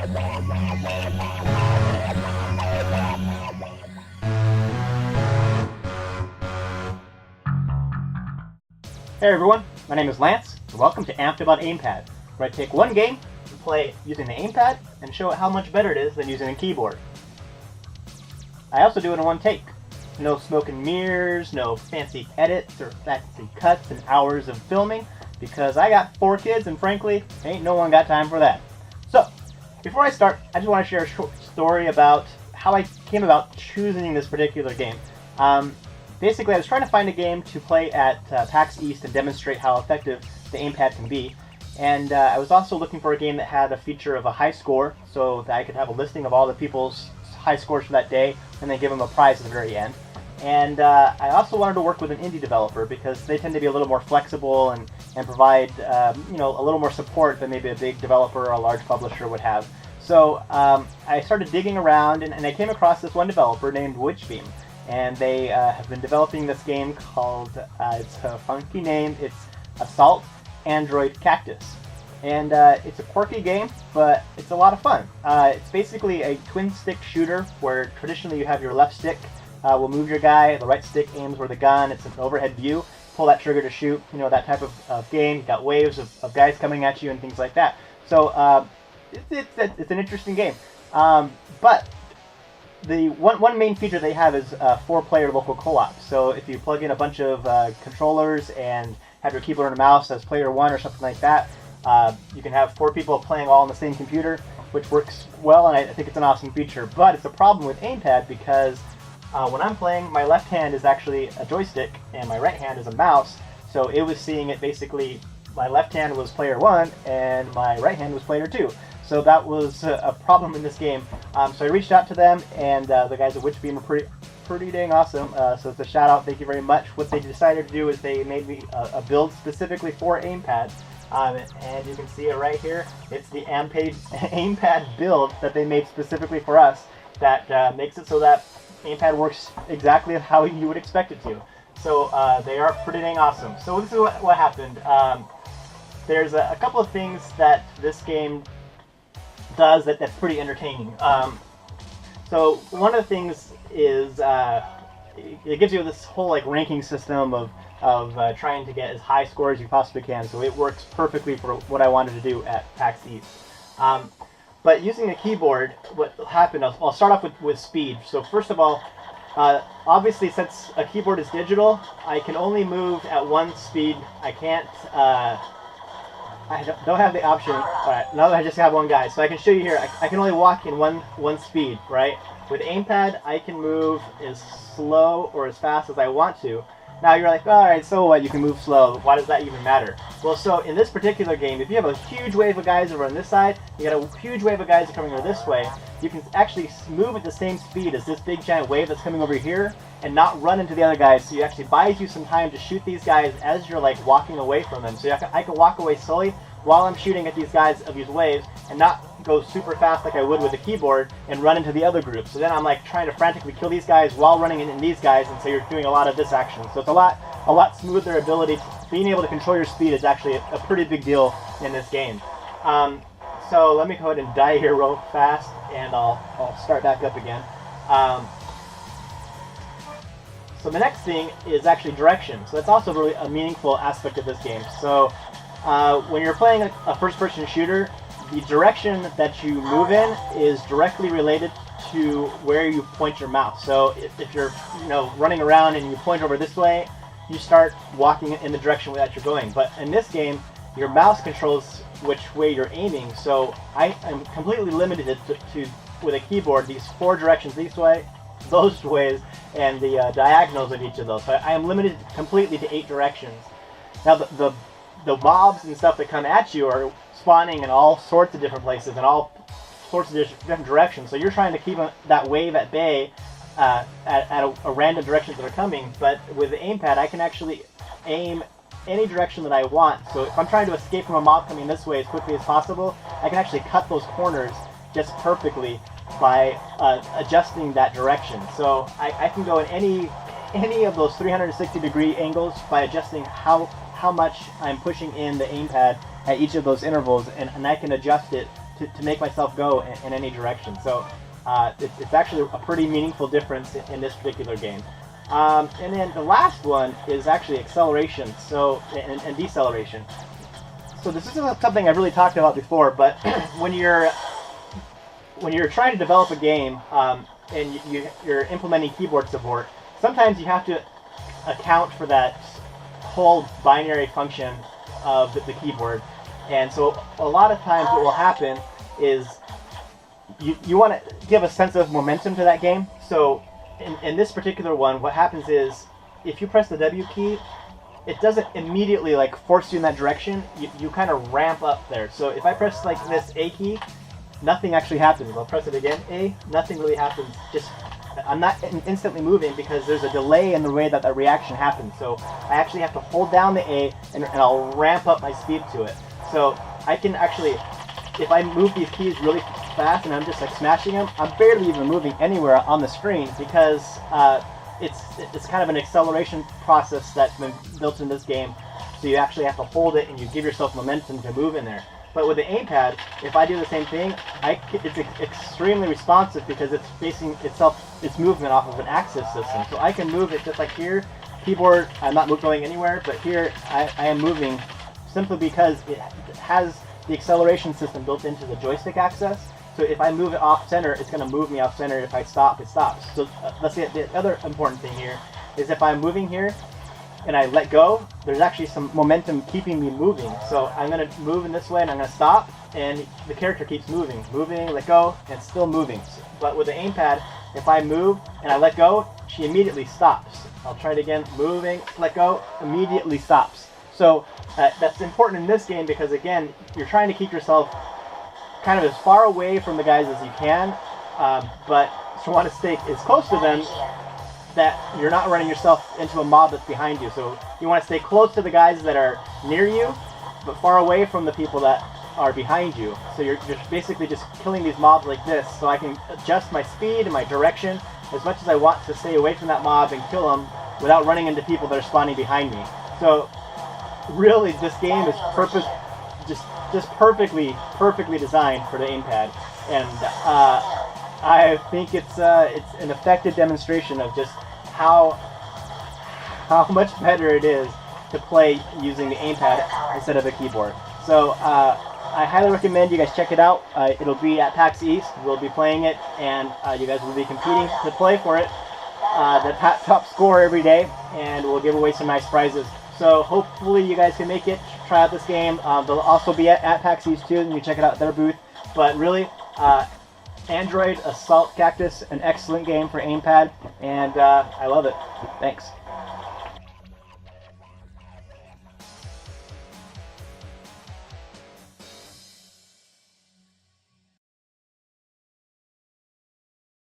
Hey everyone, my name is Lance, and welcome to Amped about Aimpad, where I take one game and play using the Aimpad and show how much better it is than using a keyboard. I also do it in one take. No smoke and mirrors, no fancy edits or fancy cuts and hours of filming, because I got 4 kids and frankly, ain't no one got time for that. So, before I start, I just want to share a short story about how I came about choosing this particular game. Basically, I was trying to find a game to play at PAX East and demonstrate how effective the Aimpad can be. And I was also looking for a game that had a feature of a high score, so that I could have a listing of all the people's high scores for that day, and then give them a prize at the very end. And I also wanted to work with an indie developer, because they tend to be a little more flexible and provide a little more support than maybe a big developer or a large publisher would have. So I started digging around, and I came across this one developer named Witchbeam. And they have been developing this game called, it's a funky name, it's Assault Android Cactus. And it's a quirky game, but it's a lot of fun. It's basically a twin-stick shooter where traditionally you have your left stick will move your guy, the right stick aims where the gun, it's an overhead view, pull that trigger to shoot, that type of game. You've got waves of guys coming at you and things like that. So it's an interesting game. But the one main feature they have is 4-player local co-op. So if you plug in a bunch of controllers and have your keyboard and mouse as player 1 or something like that, you can have 4 people playing all on the same computer, which works well, and I think it's an awesome feature. But it's a problem with Aimpad because when I'm playing, my left hand is actually a joystick and my right hand is a mouse. So it was seeing it basically, my left hand was player 1 and my right hand was player 2. So that was a problem in this game. So I reached out to them, and the guys at Witchbeam are pretty dang awesome. So it's a shout out, thank you very much. What they decided to do is they made me a build specifically for Aimpad. And you can see it right here. It's the Aimpad build that they made specifically for us that makes it so that Aimpad works exactly how you would expect it to. So they are pretty dang awesome. So this is what happened. There's a couple of things that this game does that's pretty entertaining. So one of the things is it gives you this whole ranking system of trying to get as high score as you possibly can. So it works perfectly for what I wanted to do at PAX East. But using a keyboard, what happened? I'll start off with speed. So first of all, obviously since a keyboard is digital, I can only move at one speed. I can't. I don't have the option. Alright, now that I just have one guy, so I can show you here. I can only walk in one speed, right? With Aimpad, I can move as slow or as fast as I want to. Now you're like, alright, so what? You can move slow. Why does that even matter? Well, so in this particular game, if you have a huge wave of guys over on this side, you got a huge wave of guys coming over this way, you can actually move at the same speed as this big giant wave that's coming over here and not run into the other guys. So you actually buys you some time to shoot these guys as you're walking away from them. So I can walk away slowly while I'm shooting at these guys of these waves and not go super fast like I would with a keyboard and run into the other group. So then I'm trying to frantically kill these guys while running into these guys, and so you're doing a lot of this action. So it's a lot smoother ability. Being able to control your speed is actually a pretty big deal in this game. So let me go ahead and die here real fast, and I'll start back up again. So the next thing is actually direction. So that's also really a meaningful aspect of this game. So when you're playing a first-person shooter, the direction that you move in is directly related to where you point your mouse. So if you're running around and you point over this way, you start walking in the direction that you're going. But in this game, your mouse controls which way you're aiming. So I am completely limited to with a keyboard, these 4 directions this way, those ways, and the diagonals of each of those. So I am limited completely to 8 directions. Now the mobs and stuff that come at you are spawning in all sorts of different places and all sorts of different directions. So you're trying to keep that wave at bay at a random directions that are coming. But with the Aimpad, I can actually aim any direction that I want. So if I'm trying to escape from a mob coming this way as quickly as possible, I can actually cut those corners just perfectly by adjusting that direction. So I can go in any of those 360-degree angles by adjusting how much I'm pushing in the Aimpad at each of those intervals, and I can adjust it to make myself go in any direction. So it's actually a pretty meaningful difference in this particular game. And then the last one is actually acceleration, so and deceleration. So this isn't something I've really talked about before, but when you're trying to develop a game and you're implementing keyboard support, sometimes you have to account for that whole binary function of the keyboard. And so a lot of times what will happen is you want to give a sense of momentum to that game. So in this particular one, what happens is if you press the W key, it doesn't immediately like force you in that direction. You kind of ramp up there. So if I press like this A key, nothing actually happens. I'll press it again, A, nothing really happens. Just I'm not instantly moving because there's a delay in the way that reaction happens. So I actually have to hold down the A and I'll ramp up my speed to it. So I can actually, if I move these keys really fast and I'm just like smashing them, I'm barely even moving anywhere on the screen because it's kind of an acceleration process that's been built in this game. So you actually have to hold it and you give yourself momentum to move in there. But with the Aimpad, if I do the same thing, it's extremely responsive because it's basing its movement off of an axis system. So I can move it just like here. Keyboard, I'm not going anywhere, but here I am moving simply because it has the acceleration system built into the joystick axis. So if I move it off center, it's going to move me off center. If I stop, it stops. So let's see, the other important thing here is if I'm moving here and I let go, there's actually some momentum keeping me moving. So I'm going to move in this way and I'm going to stop, and the character keeps moving, let go, and still moving. But with the Aimpad, if I move and I let go, she immediately stops. I'll try it again, moving, let go, immediately stops. So that's important in this game because, again, you're trying to keep yourself kind of as far away from the guys as you can, but you want to stay as close to them that you're not running yourself into a mob that's behind you. So you want to stay close to the guys that are near you, but far away from the people that are behind you. So you're basically just killing these mobs like this, so I can adjust my speed and my direction as much as I want to stay away from that mob and kill them without running into people that are spawning behind me. So really, this game is just perfectly designed for the Aimpad, and I think it's an effective demonstration of just how much better it is to play using the Aimpad instead of a keyboard. So I highly recommend you guys check it out. It'll be at PAX East. We'll be playing it, and you guys will be competing to play for it. The top score every day, and we'll give away some nice prizes. So hopefully you guys can make it, try out this game. They'll also be at PAX East too, and you check it out at their booth. But really, Android Assault Cactus, an excellent game for Aimpad, and I love it. Thanks.